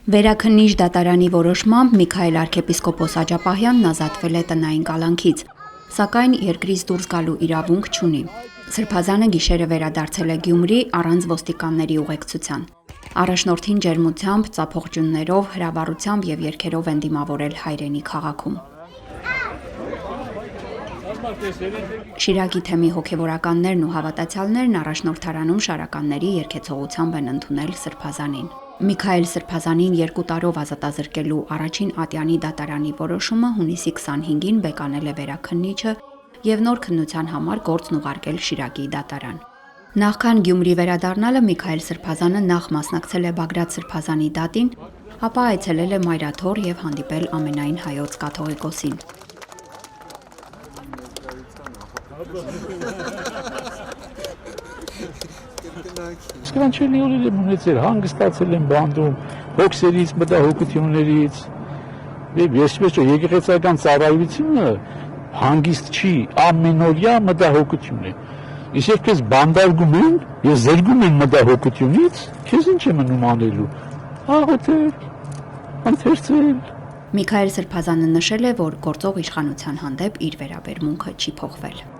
Վերաքննիչ դատարանի որոշմամբ Միքայել arczepiskopos Աջապահյանն ազատվել է տնային կալանքից, սակայն երկրից դուրս գալու իրավունք չունի։ Սրբազանը գիշերը վերադարձել է Գյումրի առանց ոստիկանների ուղեկցության։ Առաջնորդին ջերմությամբ, ծափողջույններով, հրավառությամբ եւ երգերով են դիմավորել հայրենի քաղաքում։ Շիրակի թեմի հոգևորականներն ու հավատացյալներն առաջնորդարանում շարականների երգեցողությամբ են ընդունել Սրբազանին։ Միքայել Սրբազանին 2 տարով ազատազրկելու առաջին ատյանի դատարանի որոշումը հունիսի 25-ին բեկանել է վերաքննիչը եւ նոր քննության համար գործն ուղարկել Շիրակի դատարան։ Նախքան Գյումրի վերադառնալը Միքայել Սրբազանը նախ մասնակցել է Բագրատ Սրբազանի դատին, ապա այցելել է Մայրաթոր եւ հանդիպել ամենայն հայոց կաթողիկոսին։ Սրանչելի օրեր եմ ունեցել, հանգստացել եմ բանդում, հոգսերից, մտահոգություններից։ Ես եկեղեցական ծառայությունը հանգիստ չի, ամենօրյա մտահոգություն է։ Իսկ երբ քեզ բանդարգում են, ես զրկում են մտահոգությունից, քեզ ինչ է մնում անելու։ Աղոթել, ընթերցել։ Միքայել Սրբազանը նշել է, որ գործող իշխանության հանդեպ իր վերաբերմունքը չի փոխվել։